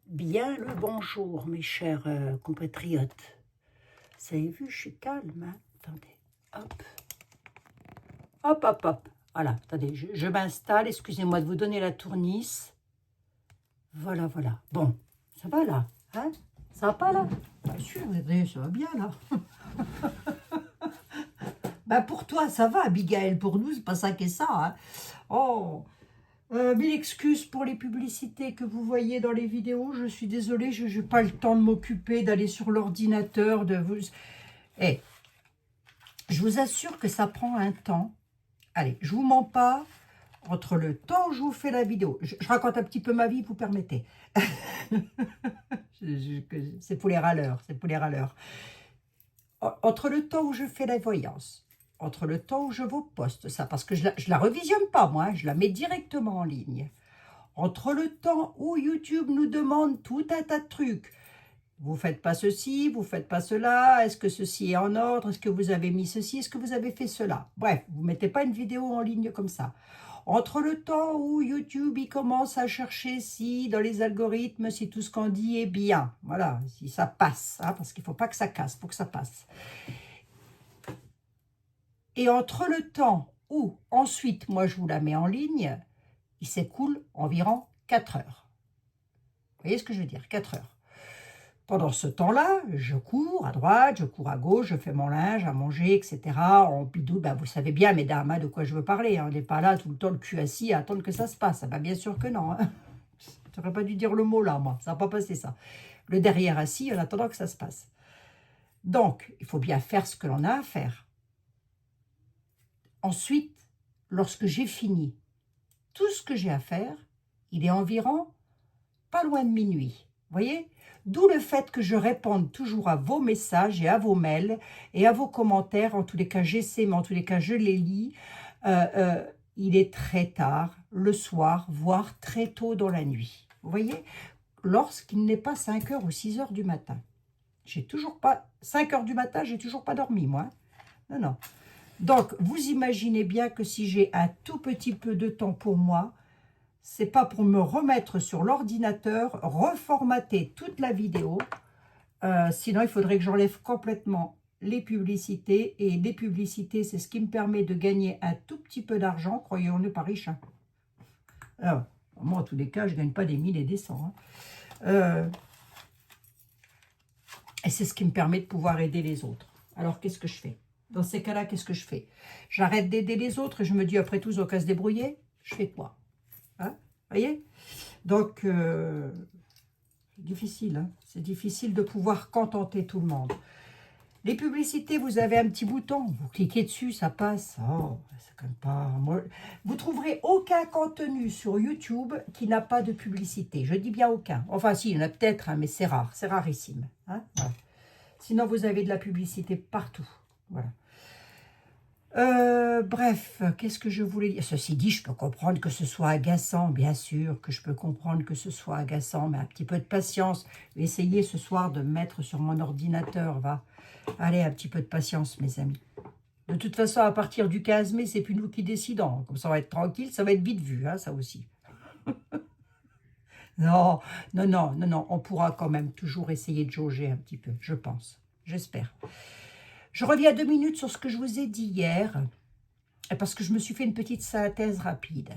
Bien le bonjour, mes chers compatriotes. Vous avez vu, je suis calme, hein. Attendez, hop, hop, hop, hop. Voilà, attendez, je m'installe, excusez-moi de vous donner la tournisse. Voilà, voilà. Bon, ça va là, hein? Ça va pas là? Bien sûr, ça va bien là. Ben pour toi, ça va, Abigail, pour nous, c'est pas ça qu'est ça, hein. Oh, mille excuses pour les publicités que vous voyez dans les vidéos. Je suis désolée, je n'ai pas le temps de m'occuper, d'aller sur l'ordinateur, de vous... Eh, je vous assure que ça prend un temps. Allez, je vous mens pas. Entre le temps où je vous fais la vidéo, je raconte un petit peu ma vie, vous permettez. C'est pour les râleurs, c'est pour les râleurs. Entre le temps où je fais la voyance, entre le temps où je vous poste ça, parce que je la revisionne pas, moi, je la mets directement en ligne. Entre le temps où YouTube nous demande tout un tas de trucs, vous ne faites pas ceci, vous ne faites pas cela, est-ce que ceci est en ordre, est-ce que vous avez mis ceci, est-ce que vous avez fait cela. Bref, vous ne mettez pas une vidéo en ligne comme ça. Entre le temps où YouTube il commence à chercher si dans les algorithmes, si tout ce qu'on dit est bien, voilà, si ça passe, hein, parce qu'il ne faut pas que ça casse, il faut que ça passe. Et entre le temps où ensuite, moi je vous la mets en ligne, il s'écoule environ 4 heures. Vous voyez ce que je veux dire, 4 heures. Pendant ce temps-là, je cours à droite, je cours à gauche, je fais mon linge, à manger, etc. En bidou, ben vous savez bien, mesdames, hein, de quoi je veux parler. Hein. On n'est pas là tout le temps le cul assis à attendre que ça se passe. Ben, bien sûr que non. Hein. Je n'aurais pas dû dire le mot là, moi. Ça n'a pas passé ça. Le derrière assis en attendant que ça se passe. Donc, il faut bien faire ce que l'on a à faire. Ensuite, lorsque j'ai fini tout ce que j'ai à faire, il est environ pas loin de minuit. Vous voyez? D'où le fait que je réponde toujours à vos messages et à vos mails et à vos commentaires. En tous les cas, j'essaie, mais en tous les cas, je les lis. Il est très tard, le soir, voire très tôt dans la nuit. Vous voyez? Lorsqu'il n'est pas 5 heures ou 6 heures du matin. J'ai toujours pas... 5 heures du matin, j'ai toujours pas dormi, moi. Non, non. Donc, vous imaginez bien que si j'ai un tout petit peu de temps pour moi, c'est pas pour me remettre sur l'ordinateur, reformater toute la vidéo. Sinon, il faudrait que j'enlève complètement les publicités. Et les publicités, c'est ce qui me permet de gagner un tout petit peu d'argent. Croyez, on n'est pas riche. Hein. Alors, moi, en tous les cas, je ne gagne pas des 1000 et des 100. Hein. Et c'est ce qui me permet de pouvoir aider les autres. Alors, qu'est-ce que je fais? Dans ces cas-là, qu'est-ce que je fais? J'arrête d'aider les autres et je me dis, après tout, ils ont qu'à se débrouiller. Je fais quoi? Hein, voyez? Donc, c'est difficile. Hein, c'est difficile de pouvoir contenter tout le monde. Les publicités, vous avez un petit bouton. Vous cliquez dessus, ça passe. Oh, c'est quand même pas... Moi, vous trouverez aucun contenu sur YouTube qui n'a pas de publicité. Je dis bien aucun. Enfin, si, il y en a peut-être, hein, mais c'est rare. C'est rarissime. Hein, voilà. Sinon, vous avez de la publicité partout. Voilà. Bref, qu'est-ce que je voulais dire? Ceci dit, je peux comprendre que ce soit agaçant, bien sûr, que je peux comprendre que ce soit agaçant, mais un petit peu de patience. Je vais essayer ce soir de me mettre sur mon ordinateur, va. Allez, un petit peu de patience, mes amis. De toute façon, à partir du 15 mai, c'est plus nous qui décidons. Comme ça, on va être tranquille, ça va être vite vu, hein, ça aussi. Non, non, non, non, non, on pourra quand même toujours essayer de jauger un petit peu, je pense. J'espère. Je reviens 2 minutes sur ce que je vous ai dit hier, parce que je me suis fait une petite synthèse rapide.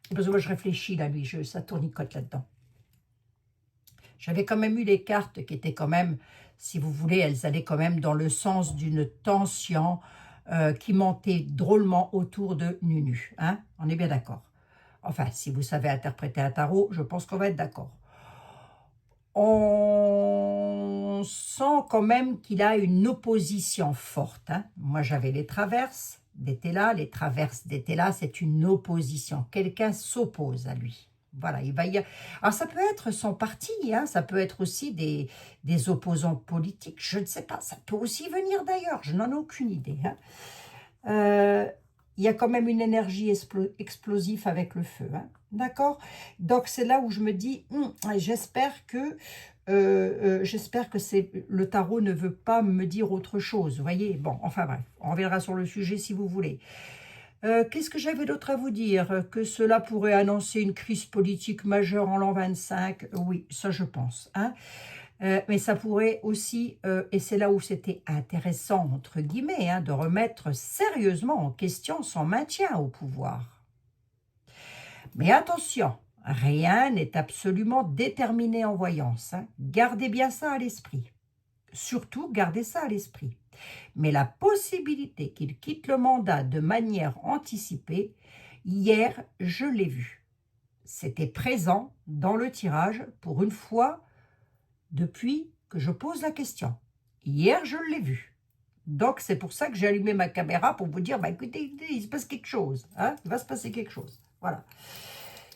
Parce que moi, je réfléchis, la nuit, ça tournicote là-dedans. J'avais quand même eu les cartes qui étaient quand même, si vous voulez, elles allaient quand même dans le sens d'une tension qui montait drôlement autour de Nunu. Hein? On est bien d'accord. Enfin, si vous savez interpréter un tarot, je pense qu'on va être d'accord. On sent quand même qu'il a une opposition forte. Hein. Moi, j'avais les traverses d'été là. Les traverses d'été là, c'est une opposition. Quelqu'un s'oppose à lui. Voilà, il va y... Alors, ça peut être son parti, hein, ça peut être aussi des opposants politiques, je ne sais pas. Ça peut aussi venir d'ailleurs, je n'en ai aucune idée. Hein. Il y a quand même une énergie explosive avec le feu. Hein. D'accord? Donc, c'est là où je me dis, j'espère que le tarot ne veut pas me dire autre chose. Vous voyez? Bon, enfin bref, on reviendra sur le sujet si vous voulez. Qu'est-ce que j'avais d'autre à vous dire? Que cela pourrait annoncer une crise politique majeure en l'an 25. Oui, ça je pense. Hein. Mais ça pourrait aussi, et c'est là où c'était intéressant, entre guillemets, hein, de remettre sérieusement en question son maintien au pouvoir. Mais attention, rien n'est absolument déterminé en voyance. Hein. Gardez bien ça à l'esprit. Surtout, gardez ça à l'esprit. Mais la possibilité qu'il quitte le mandat de manière anticipée, hier, je l'ai vu. C'était présent dans le tirage pour une fois depuis que je pose la question. Hier, je l'ai vu. Donc, c'est pour ça que j'ai allumé ma caméra pour vous dire, bah, écoutez, il se passe quelque chose. Hein, il va se passer quelque chose. Voilà.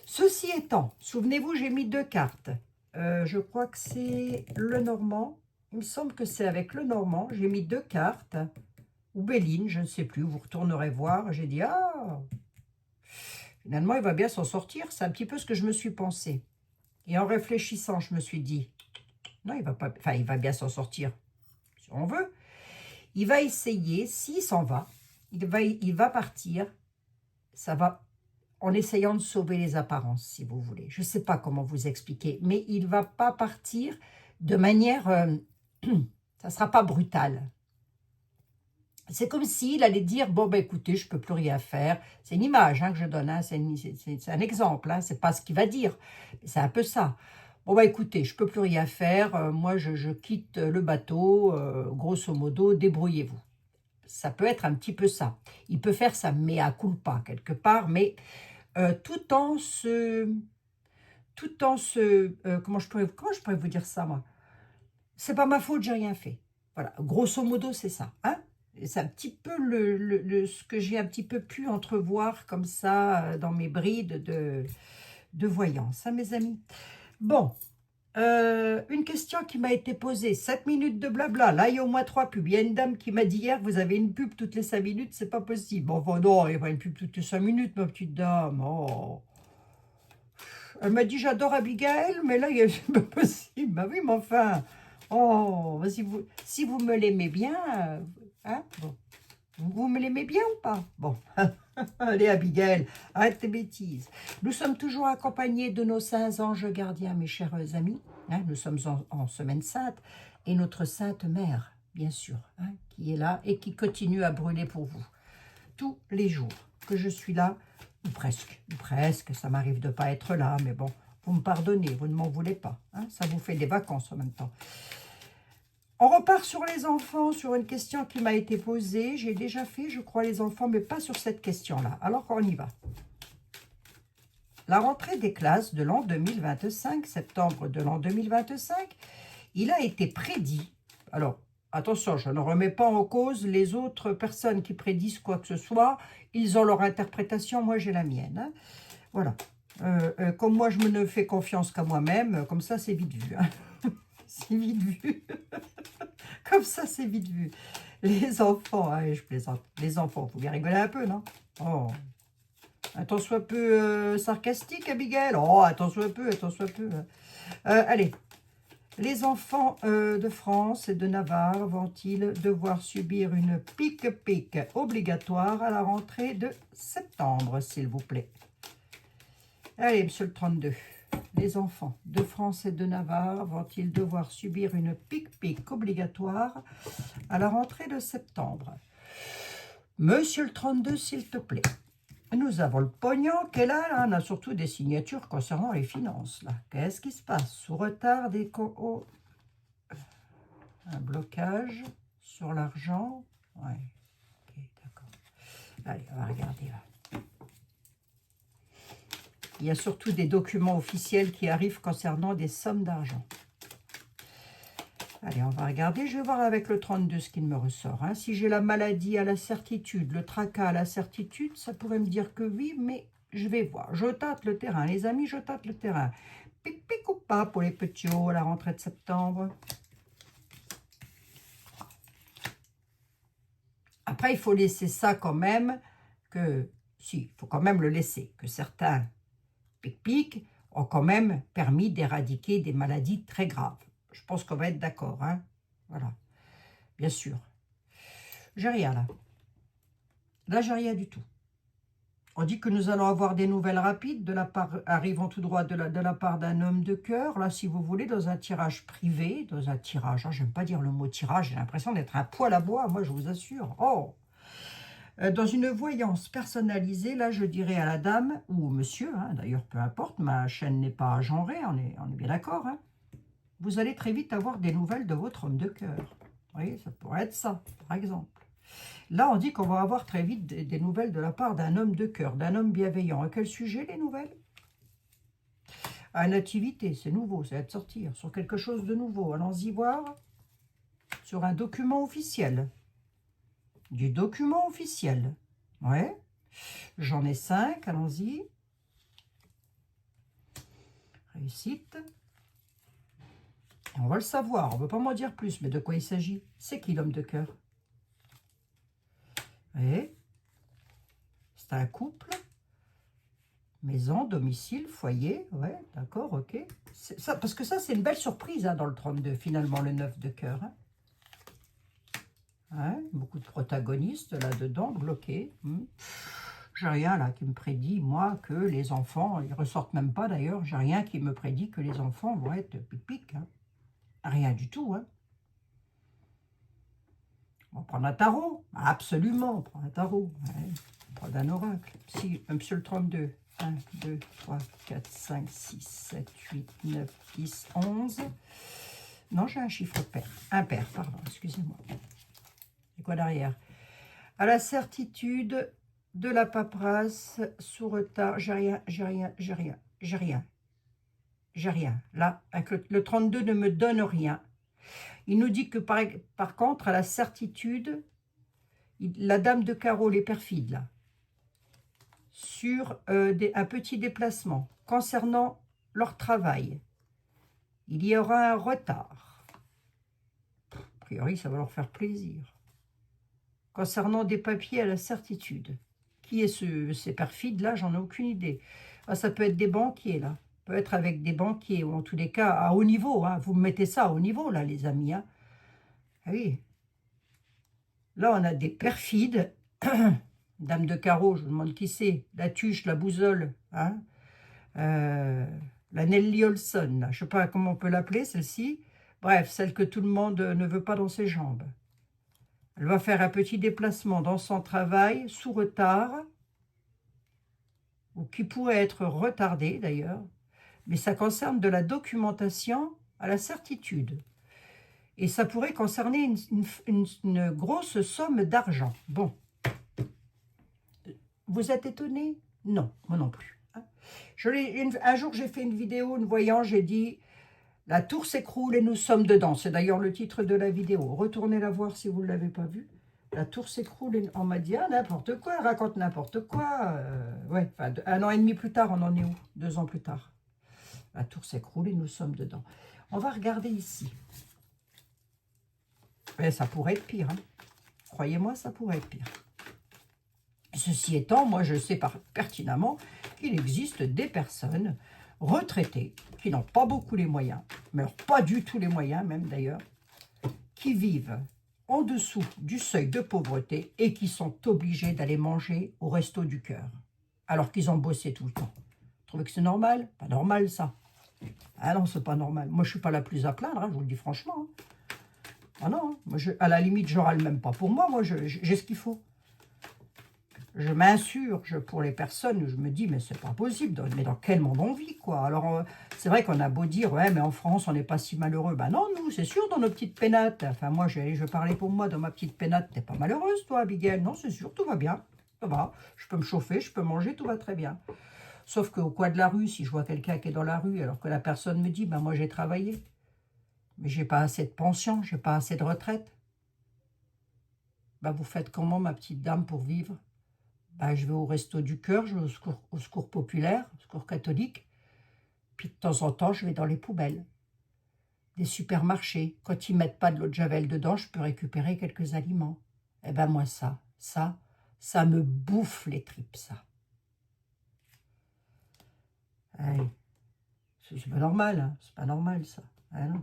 Ceci étant, souvenez-vous, j'ai mis 2 cartes. Je crois que c'est le Normand. Il me semble que c'est avec le Normand. J'ai mis 2 cartes. Ou Béline, je ne sais plus. Vous retournerez voir. J'ai dit, ah, finalement, il va bien s'en sortir. C'est un petit peu ce que je me suis pensé. Et en réfléchissant, je me suis dit, non, il va pas, enfin, il va bien s'en sortir, si on veut. Il va essayer, s'il s'en va, il va partir, ça va, en essayant de sauver les apparences, si vous voulez. Je ne sais pas comment vous expliquer, mais il ne va pas partir de manière, ça ne sera pas brutal. C'est comme s'il allait dire, bon, ben écoutez, je ne peux plus rien faire. C'est une image hein, que je donne, hein, c'est un exemple, hein, ce n'est pas ce qu'il va dire, c'est un peu ça. Bon, bah écoutez, je ne peux plus rien faire, moi je quitte le bateau, grosso modo, débrouillez-vous. Ça peut être un petit peu ça. Il peut faire ça mea culpa quelque part, mais tout en se... comment je pourrais vous dire ça, moi? C'est pas ma faute, j'ai rien fait. Voilà, grosso modo, c'est ça. Hein? C'est un petit peu ce que j'ai un petit peu pu entrevoir comme ça dans mes brides de voyance, hein, mes amis. Bon, une question qui m'a été posée, 7 minutes de blabla, là il y a au moins 3 pubs. Il y a une dame qui m'a dit hier que vous avez une pub toutes les 5 minutes, c'est pas possible. Bon, enfin, non, il n'y a pas une pub toutes les 5 minutes, ma petite dame. Oh. Elle m'a dit j'adore Abigail, mais là c'est pas possible. Bah oui, mais enfin, oh, si vous me l'aimez bien, hein, bon. Vous me l'aimez bien ou pas? Bon, allez Abigail, arrête tes bêtises. Nous sommes toujours accompagnés de nos saints anges gardiens, mes chers amis. Hein, nous sommes en semaine sainte et notre sainte mère, bien sûr, hein, qui est là et qui continue à brûler pour vous. Tous les jours que je suis là, ou presque, ça m'arrive de ne pas être là, mais bon, vous me pardonnez, vous ne m'en voulez pas. Hein, ça vous fait des vacances en même temps. On repart sur les enfants, sur une question qui m'a été posée. J'ai déjà fait, je crois, les enfants, mais pas sur cette question-là. Alors on y va. La rentrée des classes de l'an 2025, septembre de l'an 2025, il a été prédit. Alors, attention, je ne remets pas en cause les autres personnes qui prédisent quoi que ce soit. Ils ont leur interprétation, moi j'ai la mienne. Hein. Voilà. Comme moi, je me ne fais confiance qu'à moi-même, comme ça, c'est vite vu. Hein. C'est vite vu. Comme ça, c'est vite vu. Les enfants, hein, je plaisante. Les enfants, vous bien rigoler un peu, non? Oh, un tant soit peu sarcastique, Abigail. Oh, un tant soit peu, un tant soit peu. Allez, les enfants de France et de Navarre vont-ils devoir subir une pique-pique obligatoire à la rentrée de septembre, s'il vous plaît? Allez, monsieur le 32. Les enfants de France et de Navarre vont-ils devoir subir une pique-pique obligatoire à la rentrée de septembre? Monsieur le 32, s'il te plaît. Nous avons le pognon qu'elle a, là. On a surtout des signatures concernant les finances. Là. Qu'est-ce qui se passe? Sous retard des un blocage sur l'argent. Ouais, ok, d'accord. Allez, on va regarder là. Il y a surtout des documents officiels qui arrivent concernant des sommes d'argent. Allez, on va regarder. Je vais voir avec le 32 ce qu'il me ressort. Hein. Si j'ai la maladie à la certitude, le tracas à la certitude, ça pourrait me dire que oui, mais je vais voir. Je tâte le terrain. Les amis, je tâte le terrain. Pic ou pas pour les petits hauts à la rentrée de septembre. Après, il faut laisser ça quand même que... Si, il faut quand même le laisser. Que certains pic ont quand même permis d'éradiquer des maladies très graves. Je pense qu'on va être d'accord, hein. Voilà, bien sûr. J'ai rien là. Là, j'ai rien du tout. On dit que nous allons avoir des nouvelles rapides de la part, arrivant tout droit de la part d'un homme de cœur. Là, si vous voulez, dans un tirage privé, dans un tirage, hein, j'aime pas dire le mot tirage, j'ai l'impression d'être un poil à bois, moi je vous assure. Oh, dans une voyance personnalisée, là, je dirais à la dame, ou au monsieur, hein, d'ailleurs, peu importe, ma chaîne n'est pas genrée, on est bien d'accord, hein, vous allez très vite avoir des nouvelles de votre homme de cœur. Vous voyez, ça pourrait être ça, par exemple. Là, on dit qu'on va avoir très vite des nouvelles de la part d'un homme de cœur, d'un homme bienveillant. À quel sujet, les nouvelles? À une activité, c'est nouveau, ça va de sortir, sur quelque chose de nouveau. Allons-y voir, sur un document officiel. Du document officiel. Ouais. J'en ai 5, allons-y. Réussite. On va le savoir, on ne veut pas m'en dire plus, mais de quoi il s'agit? C'est qui l'homme de cœur? Oui. C'est un couple. Maison, domicile, foyer. Ouais, d'accord, ok. Ça, parce que ça, c'est une belle surprise hein, dans le 32, finalement, le 9 de cœur. Hein. Ouais, beaucoup de protagonistes là-dedans, bloqués. J'ai rien là qui me prédit, moi, que les enfants, ils ressortent même pas d'ailleurs, j'ai rien qui me prédit que les enfants vont être pic-pic. Hein. Rien du tout. Hein. On va prendre un tarot. Absolument, on prend un tarot. Ouais. On prend un oracle. Si, monsieur le 32. 1, 2, 3, 4, 5, 6, 7, 8, 9, 10, 11. Non, j'ai un chiffre pair. Impair, pardon, excusez-moi. C'est quoi derrière? À la certitude de la paperasse, sous retard. J'ai rien, j'ai rien, j'ai rien, j'ai rien. J'ai rien. Là, avec le 32 ne me donne rien. Il nous dit que par contre, à la certitude, la dame de carreau, les perfides, là, sur un petit déplacement concernant leur travail, il y aura un retard. A priori, ça va leur faire plaisir. Concernant des papiers à la certitude. Qui est ces perfides-là? J'en ai aucune idée. Ah, ça peut être des banquiers, là. Ça peut être avec des banquiers, ou en tous les cas, à haut niveau. Hein. Vous mettez ça à haut niveau, là, les amis. Hein. Ah oui. Là, on a des perfides. Dame de carreau, je vous demande qui c'est. La tuche, la bousole. Hein. La Nelly Olson, là. Je ne sais pas comment on peut l'appeler, celle-ci. Bref, celle que tout le monde ne veut pas dans ses jambes. Elle va faire un petit déplacement dans son travail, sous retard, ou qui pourrait être retardé d'ailleurs, mais ça concerne de la documentation à la certitude. Et ça pourrait concerner une grosse somme d'argent. Bon. Vous êtes étonné? Non, moi non plus. Hein. Un jour, j'ai fait une vidéo, une voyant, j'ai dit « La tour s'écroule et nous sommes dedans ». C'est d'ailleurs le titre de la vidéo. Retournez la voir si vous ne l'avez pas vue. La tour s'écroule et on m'a dit « Ah, n'importe quoi, elle raconte n'importe quoi. » Ouais, enfin, 1 an et demi plus tard, on en est où? 2 ans plus tard. La tour s'écroule et nous sommes dedans. On va regarder ici. Mais ça pourrait être pire. Hein. Croyez-moi, ça pourrait être pire. Ceci étant, moi je sais pertinemment qu'il existe des personnes retraitées qui n'ont pas beaucoup les moyens, mais alors pas du tout les moyens même d'ailleurs, qui vivent en dessous du seuil de pauvreté et qui sont obligés d'aller manger au resto du cœur, alors qu'ils ont bossé tout le temps. Vous trouvez que c'est normal? Pas normal ça. Ah non, c'est pas normal. Moi je suis pas la plus à plaindre, hein, je vous le dis franchement. Hein. Ah non, moi, à la limite je râle même pas pour moi j'ai ce qu'il faut. Je m'insurge pour les personnes, je me dis, mais c'est pas possible, mais dans quel monde on vit, quoi. Alors, c'est vrai qu'on a beau dire, ouais, mais en France, on n'est pas si malheureux. Ben non, nous, c'est sûr, dans nos petites pénates. Enfin, moi, je parlais pour moi, dans ma petite pénate, t'es pas malheureuse, toi, Abigail. Non, c'est sûr, tout va bien. Ça va, je peux me chauffer, je peux manger, tout va très bien. Sauf qu'au coin de la rue, si je vois quelqu'un qui est dans la rue, alors que la personne me dit, ben moi, j'ai travaillé, mais j'ai pas assez de pension, j'ai pas assez de retraite. Ben, vous faites comment, ma petite dame, pour vivre? Ben, je vais au resto du cœur, je vais au secours populaire, au secours catholique. Puis de temps en temps, je vais dans les poubelles. Des supermarchés. Quand ils ne mettent pas de l'eau de javel dedans, je peux récupérer quelques aliments. Eh ben moi, ça me bouffe les tripes, ça. Hey, c'est pas normal, hein. C'est pas normal, ça. Ah non.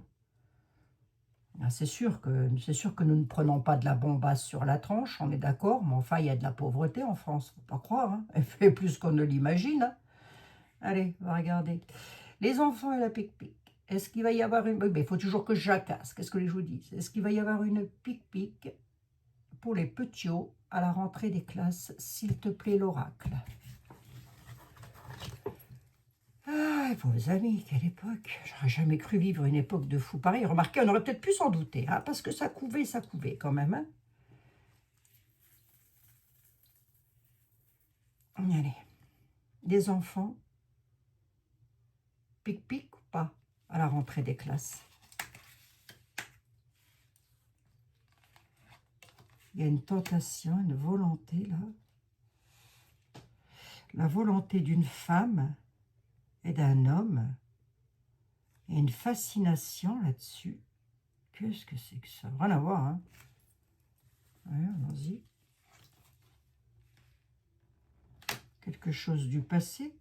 Ah, c'est sûr que nous ne prenons pas de la bombasse sur la tranche, on est d'accord, mais enfin, il y a de la pauvreté en France, faut pas croire, hein. Elle fait plus qu'on ne l'imagine, hein. Allez, on va regarder. Les enfants et la pique-pique. Est-ce qu'il va y avoir une... Il faut toujours que je jacasse, qu'est-ce que je vous dis? Est-ce qu'il va y avoir une pique-pique pour les petits à la rentrée des classes, s'il te plaît, l'oracle? Ah, vos amis, quelle époque! J'aurais jamais cru vivre une époque de fou pareil. Remarquez, on aurait peut-être pu s'en douter, hein, parce que ça couvait quand même. Hein. Allez, des enfants, pique-pique ou pas, à la rentrée des classes? Il y a une tentation, une volonté, là. La volonté d'une femme et d'un homme. Il y a une fascination là-dessus. Qu'est-ce que c'est que ça? Rien à voir, hein. Ouais, allons-y. Quelque chose du passé.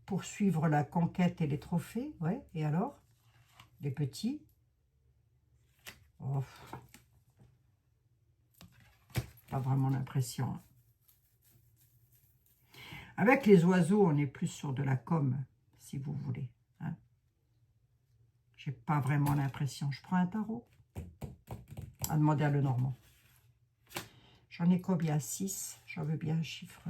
Poursuivre la conquête et les trophées. Ouais, et alors? Les petits. Oh, pas vraiment l'impression. Hein. Avec les oiseaux, on est plus sur de la com, si vous voulez. Hein. J'ai pas vraiment l'impression. Je prends un tarot. À demander à Lenormand. J'en ai combien? 6. J'en veux bien un chiffre.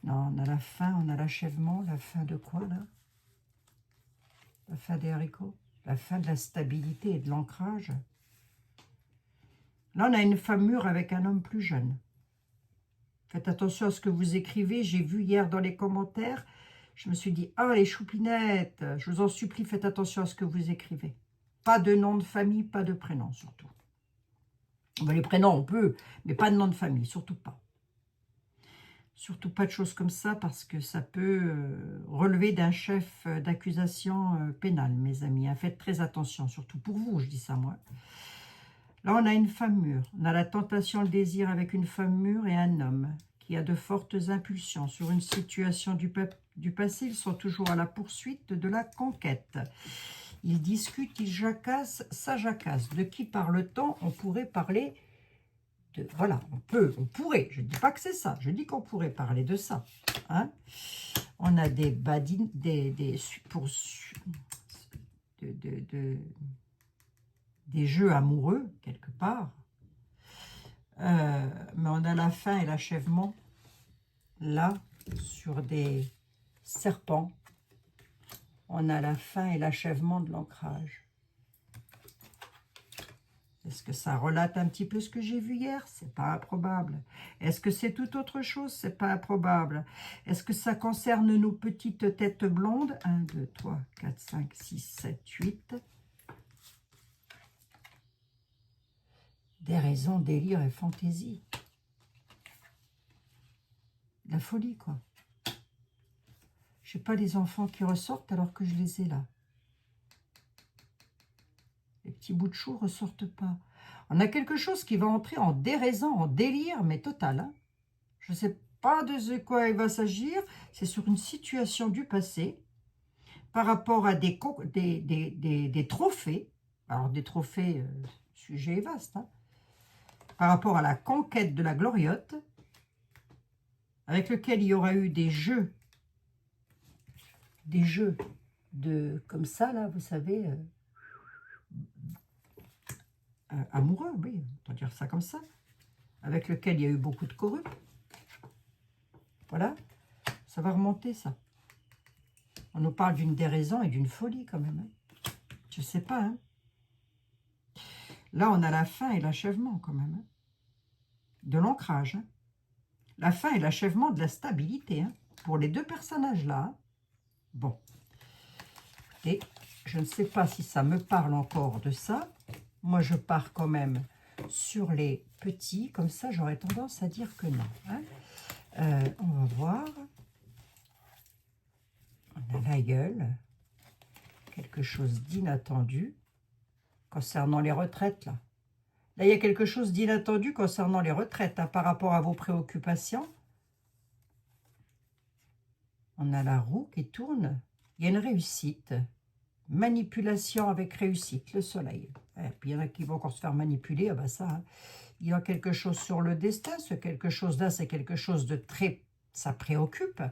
Non, on a la fin, on a l'achèvement. La fin de quoi, là? La fin des haricots? La fin de la stabilité et de l'ancrage. Là, on a une femme mûre avec un homme plus jeune. Faites attention à ce que vous écrivez. J'ai vu hier dans les commentaires, je me suis dit, ah, les choupinettes, je vous en supplie, faites attention à ce que vous écrivez. Pas de nom de famille, pas de prénom, surtout. Ben, les prénoms, on peut, mais pas de nom de famille, surtout pas. Surtout pas de choses comme ça, parce que ça peut relever d'un chef d'accusation pénale, mes amis. Hein. Faites très attention, surtout pour vous, je dis ça moi. Là, on a une femme mûre. On a la tentation, le désir avec une femme mûre et un homme qui a de fortes impulsions sur une situation du passé. Ils sont toujours à la poursuite de la conquête. Ils discutent, ils jacassent, ça jacasse. De qui parle-t-on? On pourrait parler de... Voilà, on pourrait. Je ne dis pas que c'est ça. Je dis qu'on pourrait parler de ça. Hein. On a des badines, des jeux amoureux, quelque part. Mais on a la fin et l'achèvement, là, sur des serpents. On a la fin et l'achèvement de l'ancrage. Est-ce que ça relate un petit peu ce que j'ai vu hier? C'est pas improbable. Est-ce que c'est tout autre chose? C'est pas improbable. Est-ce que ça concerne nos petites têtes blondes? 1, 2, 3, 4, 5, 6, 7, 8. Des raisons, délire et fantaisie. La folie, quoi. Je sais pas les enfants qui ressortent alors que je les ai là. Les petits bouts de chou ne ressortent pas. On a quelque chose qui va entrer en déraison, en délire, mais total. Hein. Je ne sais pas de quoi il va s'agir. C'est sur une situation du passé par rapport à des trophées. Alors, des trophées, le sujet est vaste. Hein. Par rapport à la conquête de la gloriote, avec lequel il y aura eu des jeux de comme ça, là, vous savez... amoureux, oui, on peut dire ça comme ça, avec lequel il y a eu beaucoup de corrupts. Voilà, ça va remonter, ça. On nous parle d'une déraison et d'une folie, quand même. Hein. Je sais pas, hein. Là, on a la fin et l'achèvement, quand même. Hein. De l'ancrage. Hein. La fin et l'achèvement de la stabilité, hein, pour les deux personnages-là. Hein. Bon. Et je ne sais pas si ça me parle encore de ça. Moi, je pars quand même sur les petits. Comme ça, j'aurais tendance à dire que non. Hein. On va voir. On a la gueule. Quelque chose d'inattendu concernant les retraites, là. Là, il y a quelque chose d'inattendu concernant les retraites, hein, par rapport à vos préoccupations. On a la roue qui tourne. Il y a une réussite. Manipulation avec réussite, le soleil. Et puis il y en a qui vont encore se faire manipuler, ah ben ça, hein. Il y a quelque chose sur le destin, ce quelque chose-là, c'est quelque chose de très... Ça préoccupe.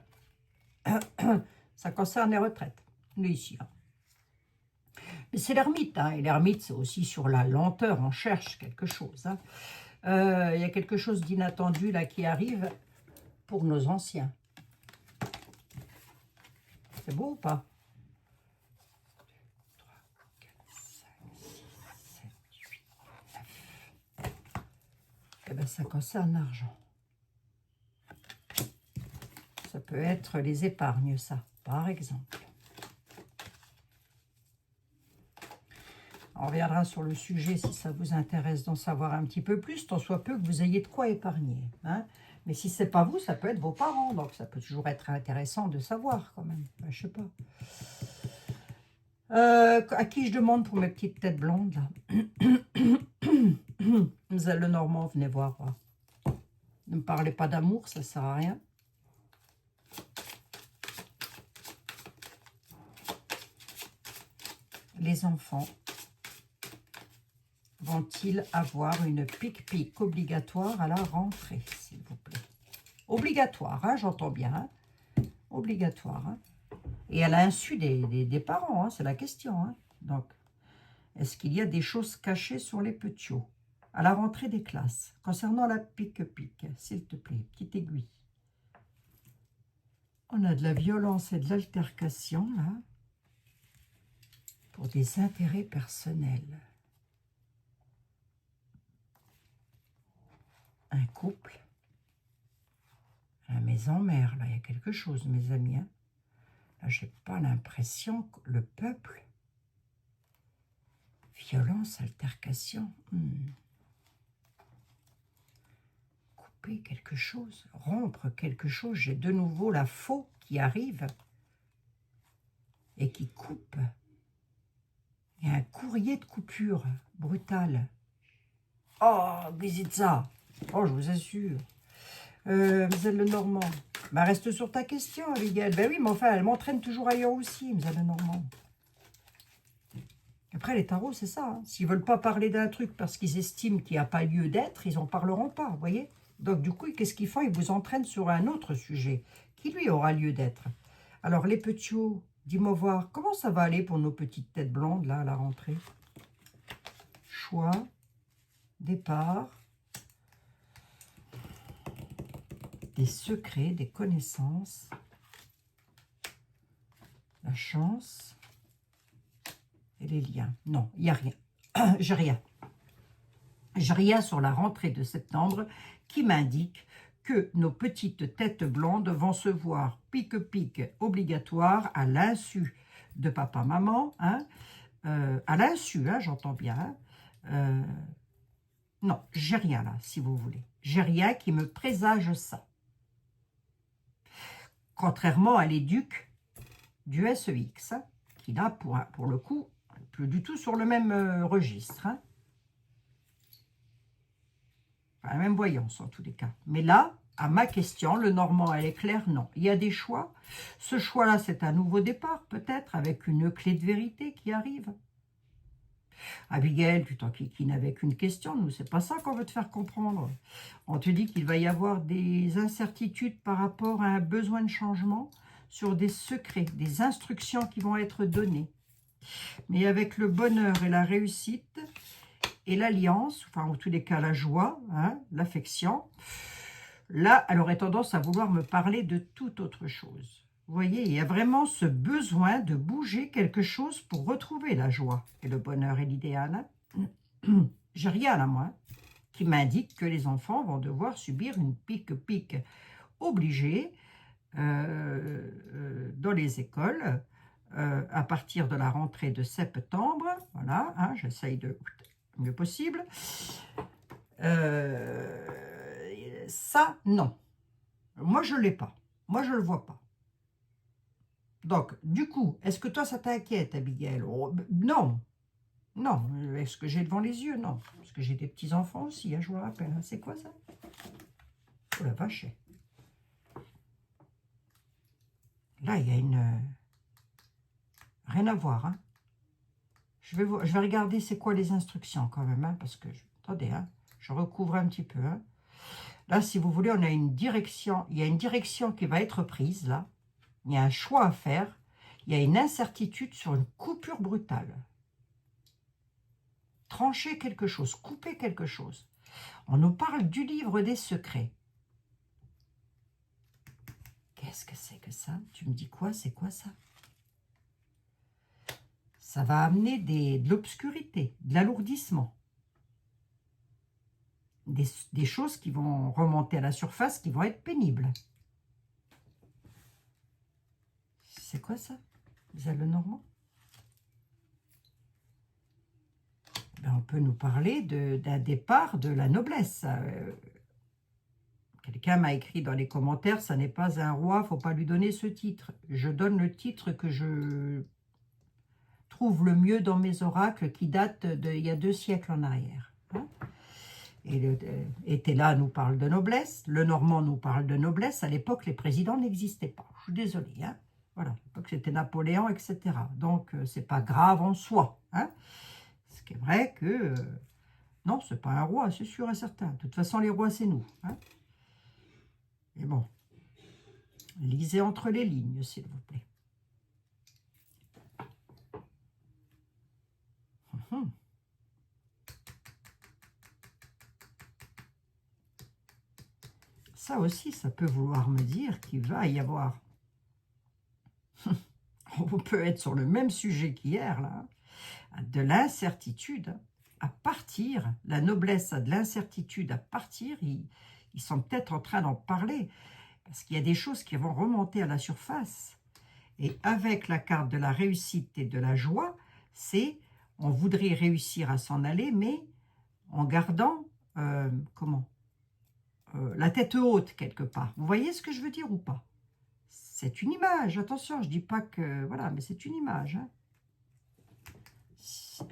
Ça concerne les retraites. Nous ici, hein. Mais c'est l'ermite, hein, et l'ermite, c'est aussi sur la lenteur, on cherche quelque chose. Hein. Il y a quelque chose d'inattendu là qui arrive pour nos anciens. C'est beau ou pas? 3, 4, 5, 6, 7, 8, 9. Eh bien, ça concerne l'argent. Ça peut être les épargnes, ça, par exemple. On reviendra sur le sujet si ça vous intéresse d'en savoir un petit peu plus, tant soit peu que vous ayez de quoi épargner. Hein. Mais si ce n'est pas vous, ça peut être vos parents. Donc ça peut toujours être intéressant de savoir quand même. Ben, je sais pas. À qui je demande pour mes petites têtes blondes là? Le Normand, venez voir. Ne me parlez pas d'amour, ça ne sert à rien. Les enfants vont-ils avoir une pique-pique obligatoire à la rentrée, s'il vous plaît? Obligatoire, hein, j'entends bien. Hein, obligatoire. Hein. Et à l'insu des parents, hein, c'est la question. Hein. Donc, est-ce qu'il y a des choses cachées sur les petits à la rentrée des classes? Concernant la pique-pique, s'il te plaît, petite aiguille. On a de la violence et de l'altercation, là, pour des intérêts personnels. Un couple, à la maison mère, là, il y a quelque chose, mes amis. Hein. Là, j'ai pas l'impression que le peuple... Violence, altercation. Couper quelque chose, rompre quelque chose. J'ai de nouveau la faux qui arrive et qui coupe. Il y a un courrier de coupure brutal. Oh, Bizitza. Oh, je vous assure. Vous êtes le Normand. Bah, reste sur ta question, Abigail. Ben oui, mais enfin, elle m'entraîne toujours ailleurs aussi, vous êtes le Normand. Après, les tarots, c'est ça. Hein. S'ils ne veulent pas parler d'un truc parce qu'ils estiment qu'il n'y a pas lieu d'être, ils n'en parleront pas, vous voyez. Donc, du coup, qu'est-ce qu'ils font? Ils vous entraînent sur un autre sujet qui, lui, aura lieu d'être. Alors, les petits, dis-moi voir, comment ça va aller pour nos petites têtes blondes, là, à la rentrée? Choix, départ, des secrets, des connaissances, la chance et les liens. Non, il n'y a rien. J'ai rien. J'ai rien sur la rentrée de septembre qui m'indique que nos petites têtes blondes vont se voir pique-pique obligatoire à l'insu de papa-maman, hein, à l'insu, hein, j'entends bien. Non, j'ai rien là, si vous voulez. J'ai rien qui me présage ça. Contrairement à l'éduc du SEX, hein, qui là, pour le coup, plus du tout sur le même registre. Hein. Enfin, la même voyance en tous les cas. Mais là, à ma question, le Normand, elle est claire, non. Il y a des choix. Ce choix-là, c'est un nouveau départ, peut-être, avec une clé de vérité qui arrive. Abigail, tu t'enquiquines avec une question. Nous, c'est pas ça qu'on veut te faire comprendre. On te dit qu'il va y avoir des incertitudes par rapport à un besoin de changement sur des secrets, des instructions qui vont être données. Mais avec le bonheur et la réussite et l'alliance, enfin en tous les cas la joie, hein, l'affection, là, elle aurait tendance à vouloir me parler de toute autre chose. Vous voyez, il y a vraiment ce besoin de bouger quelque chose pour retrouver la joie et le bonheur et l'idéal. J'ai rien à moi qui m'indique que les enfants vont devoir subir une pique-pique obligée dans les écoles à partir de la rentrée de septembre. Voilà, hein, j'essaye de le mieux possible. Ça, non. Moi, je ne l'ai pas. Moi, je ne le vois pas. Donc, du coup, est-ce que toi, ça t'inquiète, Abigail? Oh, non. Non. Est-ce que j'ai devant les yeux? Non. Parce que j'ai des petits-enfants aussi, hein, je vous le rappelle. C'est quoi ça? Oh la vache. Là, il y a une... Rien à voir, hein. je vais regarder c'est quoi les instructions quand même, hein, parce que, attendez, hein, je recouvre un petit peu. Hein. Là, si vous voulez, on a une direction, il y a une direction qui va être prise, là. Il y a un choix à faire. Il y a une incertitude sur une coupure brutale. Trancher quelque chose, couper quelque chose. On nous parle du livre des secrets. Qu'est-ce que c'est que ça? Tu me dis quoi? C'est quoi ça? Ça va amener de l'obscurité, de l'alourdissement. Des choses qui vont remonter à la surface, qui vont être pénibles. C'est quoi ça? Vous avez le normand? Ben, on peut nous parler d'un départ de la noblesse. Quelqu'un m'a écrit dans les commentaires, ça n'est pas un roi, il ne faut pas lui donner ce titre. Je donne le titre que je trouve le mieux dans mes oracles qui datent d'il y a 2 siècles en arrière. Hein. Et Téla nous parle de noblesse, le Normand nous parle de noblesse. À l'époque, les présidents n'existaient pas. Je suis désolée. Hein. Voilà, à l'époque, c'était Napoléon, etc. Donc, c'est pas grave en soi. Hein. Ce qui est vrai que... non, c'est pas un roi, c'est sûr et certain. De toute façon, les rois, c'est nous. Hein. Et bon, lisez entre les lignes, s'il vous plaît. Ça aussi, ça peut vouloir me dire qu'il va y avoir... On peut être sur le même sujet qu'hier, là. De l'incertitude à partir. La noblesse a de l'incertitude à partir. Ils sont peut-être en train d'en parler. Parce qu'il y a des choses qui vont remonter à la surface. Et avec la carte de la réussite et de la joie, c'est... On voudrait réussir à s'en aller, mais en gardant... la tête haute quelque part. Vous voyez ce que je veux dire ou pas? C'est une image, attention, je dis pas que... Voilà, mais c'est une image. Hein.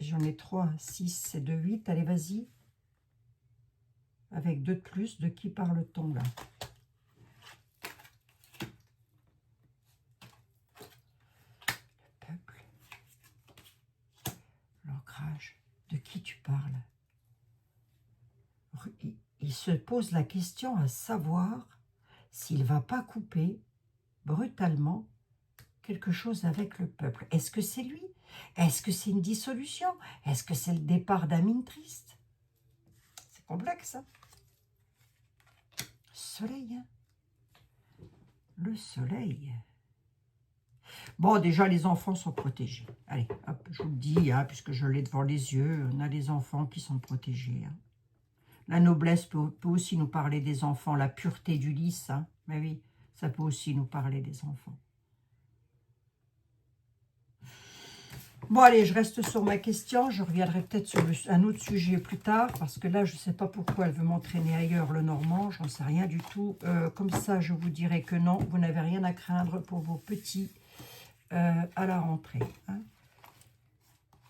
J'en ai 3, 6 et 2, 8. Allez, vas-y. Avec 2 de plus, de qui parle-t-on là? Le peuple. L'ancrage. De qui tu parles? Il se pose la question à savoir s'il ne va pas couper brutalement quelque chose avec le peuple. Est-ce que c'est lui? Est-ce que c'est une dissolution? Est-ce que c'est le départ d'un mine triste? C'est complexe, hein? Soleil, hein? Le soleil. Bon, déjà, les enfants sont protégés. Allez, hop, je vous le dis, hein, puisque je l'ai devant les yeux, on a les enfants qui sont protégés. Hein. La noblesse peut aussi nous parler des enfants, la pureté du lys, hein. Mais oui, ça peut aussi nous parler des enfants. Bon, allez, je reste sur ma question. Je reviendrai peut-être sur un autre sujet plus tard, parce que là, je ne sais pas pourquoi elle veut m'entraîner ailleurs, le Normand. J'en sais rien du tout. Comme ça, je vous dirai que non, vous n'avez rien à craindre pour vos petits à la rentrée. Hein.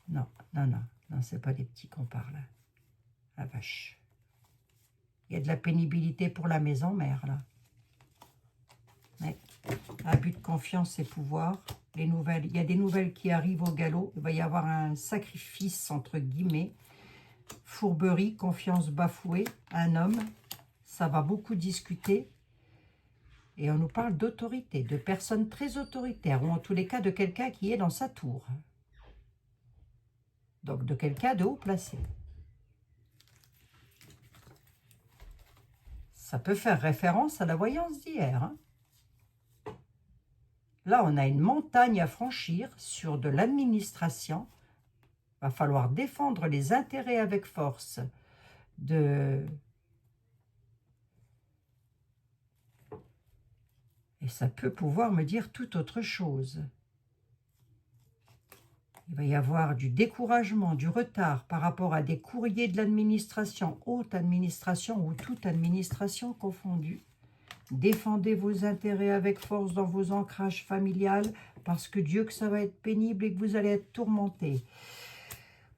Non, non, non, non, c'est pas des petits qu'on parle. La vache. Il y a de la pénibilité pour la maison mère, là. Ouais. Abus de confiance et pouvoir. Les nouvelles, il y a des nouvelles qui arrivent au galop. Il va y avoir un sacrifice, entre guillemets. Fourberie, confiance bafouée. Un homme, ça va beaucoup discuter. Et on nous parle d'autorité, de personnes très autoritaires, ou en tous les cas de quelqu'un qui est dans sa tour. Donc de quelqu'un de haut placé. Ça peut faire référence à la voyance d'hier. Hein. Là, on a une montagne à franchir sur de l'administration. Il va falloir défendre les intérêts avec force de... Et ça peut pouvoir me dire tout autre chose. Il va y avoir du découragement, du retard par rapport à des courriers de l'administration, haute administration ou toute administration confondue. Défendez vos intérêts avec force dans vos ancrages familiales parce que Dieu que ça va être pénible et que vous allez être tourmentés.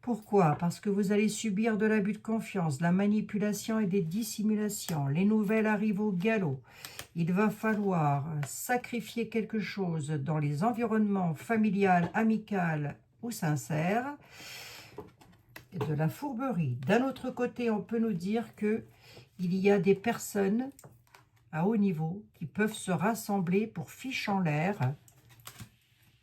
Pourquoi? Parce que vous allez subir de l'abus de confiance, de la manipulation et des dissimulations. Les nouvelles arrivent au galop. Il va falloir sacrifier quelque chose dans les environnements familial, amical ou sincères. et de la fourberie. D'un autre côté, on peut nous dire que il y a des personnes à haut niveau qui peuvent se rassembler pour fiche en l'air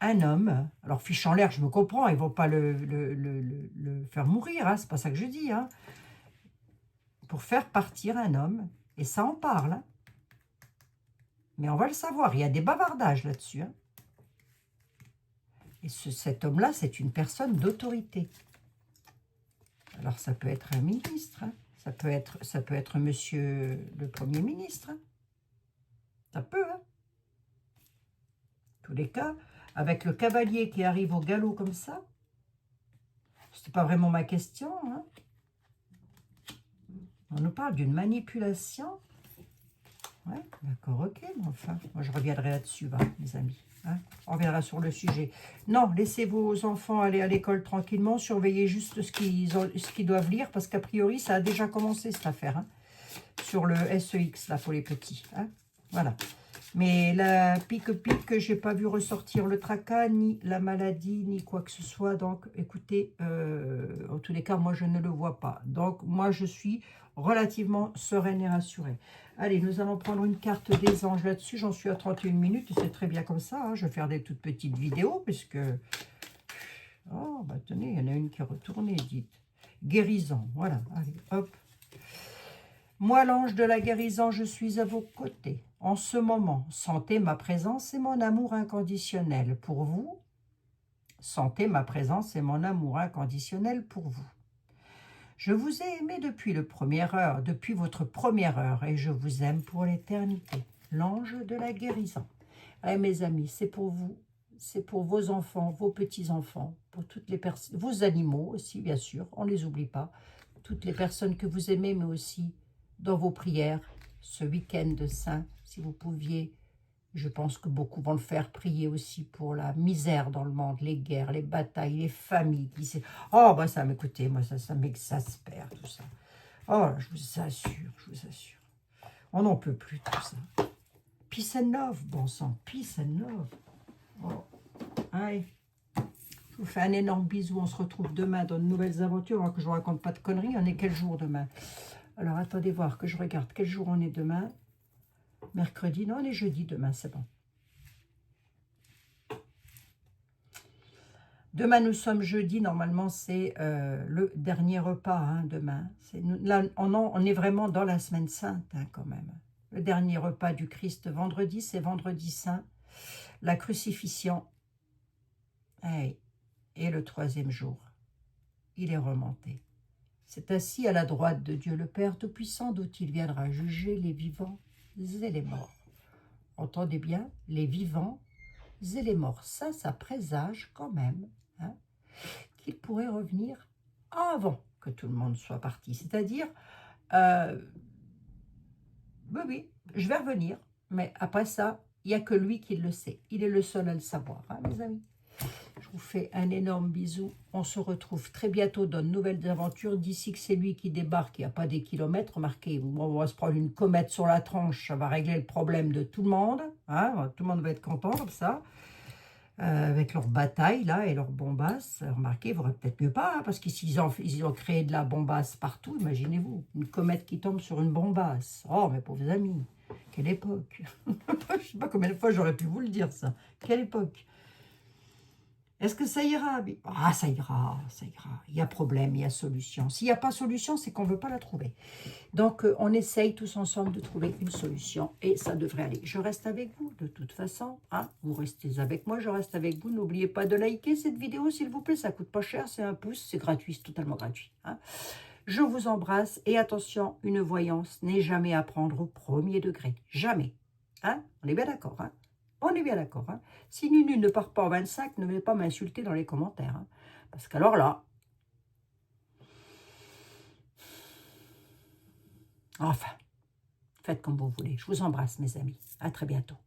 un homme. Alors, fiche en l'air, je me comprends, ils ne vont pas le faire mourir, hein, c'est pas ça que je dis. Hein. Pour faire partir un homme, et ça en parle. Hein. Mais on va le savoir, il y a des bavardages là-dessus. Hein. Et cet homme-là, c'est une personne d'autorité. Alors, ça peut être un ministre, hein. Ça peut être monsieur le Premier ministre. Hein. Ça peut, hein. Tous les cas, avec le cavalier qui arrive au galop comme ça, c'était pas vraiment ma question. Hein. On nous parle d'une manipulation. Ouais, d'accord, ok, mais enfin, moi je reviendrai là-dessus, hein, mes amis. Hein. On reviendra sur le sujet. Non, laissez vos enfants aller à l'école tranquillement, surveillez juste ce qu'ils doivent lire, parce qu'a priori, ça a déjà commencé cette affaire, hein, sur le SEX, là, pour les petits. Hein. Voilà. Mais la pique-pique, je n'ai pas vu ressortir le tracas, ni la maladie, ni quoi que ce soit. Donc, écoutez, en tous les cas, moi, je ne le vois pas. Donc, moi, je suis relativement sereine et rassurée. Allez, nous allons prendre une carte des anges là-dessus. J'en suis à 31 minutes, c'est très bien comme ça. Hein. Je vais faire des toutes petites vidéos, puisque... Oh, bah tenez, il y en a une qui est retournée, dites. Guérison, voilà. Allez, hop. Moi, l'ange de la guérison, je suis à vos côtés. En ce moment, sentez ma présence et mon amour inconditionnel pour vous. Sentez ma présence et mon amour inconditionnel pour vous. Je vous ai aimé depuis depuis votre première heure, et je vous aime pour l'éternité. L'ange de la guérison. Allez, mes amis, c'est pour vous, c'est pour vos enfants, vos petits-enfants, pour toutes les personnes, vos animaux aussi, bien sûr, on ne les oublie pas, toutes les personnes que vous aimez, mais aussi dans vos prières, ce week-end saint, si vous pouviez, je pense que beaucoup vont le faire, prier aussi pour la misère dans le monde, les guerres, les batailles, les familles. Oh, bah ça m'écoutez, moi ça m'exaspère tout ça. Oh, je vous assure, je vous assure. On n'en peut plus tout ça. Peace and love, bon sang, peace and love. Oh, allez. Je vous fais un énorme bisou, on se retrouve demain dans de nouvelles aventures, alors que je ne vous raconte pas de conneries. On est quel jour demain? Alors, attendez voir que je regarde quel jour on est demain. Mercredi, non, on est jeudi demain, c'est bon. Demain, nous sommes jeudi, normalement, c'est le dernier repas, hein, demain. Là, on est vraiment dans la semaine sainte, hein, quand même. Le dernier repas du Christ, vendredi, c'est vendredi saint. La crucifixion, hey, et le troisième jour, il est remonté. C'est assis à la droite de Dieu le Père Tout-Puissant, d'où il viendra juger les vivants et les morts. Entendez bien, les vivants et les morts. Ça présage quand même, hein, qu'il pourrait revenir avant que tout le monde soit parti. C'est-à-dire, oui, je vais revenir, mais après ça, il n'y a que lui qui le sait. Il est le seul à le savoir, hein, mes amis. Je vous fais un énorme bisou. On se retrouve très bientôt dans de nouvelles aventures. D'ici que c'est lui qui débarque, il n'y a pas des kilomètres. Remarquez, on va se prendre une comète sur la tronche. Ça va régler le problème de tout le monde. Hein, tout le monde va être content comme ça. Avec leur bataille là et leur bombasse. Remarquez, il ne faudrait peut-être mieux pas. Hein, parce qu'ils ont créé de la bombasse partout. Imaginez-vous, une comète qui tombe sur une bombasse. Oh, mes pauvres amis, quelle époque. Je ne sais pas combien de fois j'aurais pu vous le dire ça. Quelle époque. Est-ce que ça ira? Ah, ça ira, ça ira. Il y a problème, il y a solution. S'il n'y a pas solution, c'est qu'on ne veut pas la trouver. Donc, on essaye tous ensemble de trouver une solution et ça devrait aller. Je reste avec vous, de toute façon. Hein, vous restez avec moi, je reste avec vous. N'oubliez pas de liker cette vidéo, s'il vous plaît. Ça ne coûte pas cher, c'est un pouce, c'est gratuit, c'est totalement gratuit. Hein. Je vous embrasse et attention, une voyance n'est jamais à prendre au premier degré. Jamais. Hein, on est bien d'accord, hein? On est bien d'accord. Hein. Si Nunu ne part pas en 25, ne venez pas m'insulter dans les commentaires. Hein. Parce qu'alors là... Enfin, faites comme vous voulez. Je vous embrasse, mes amis. À très bientôt.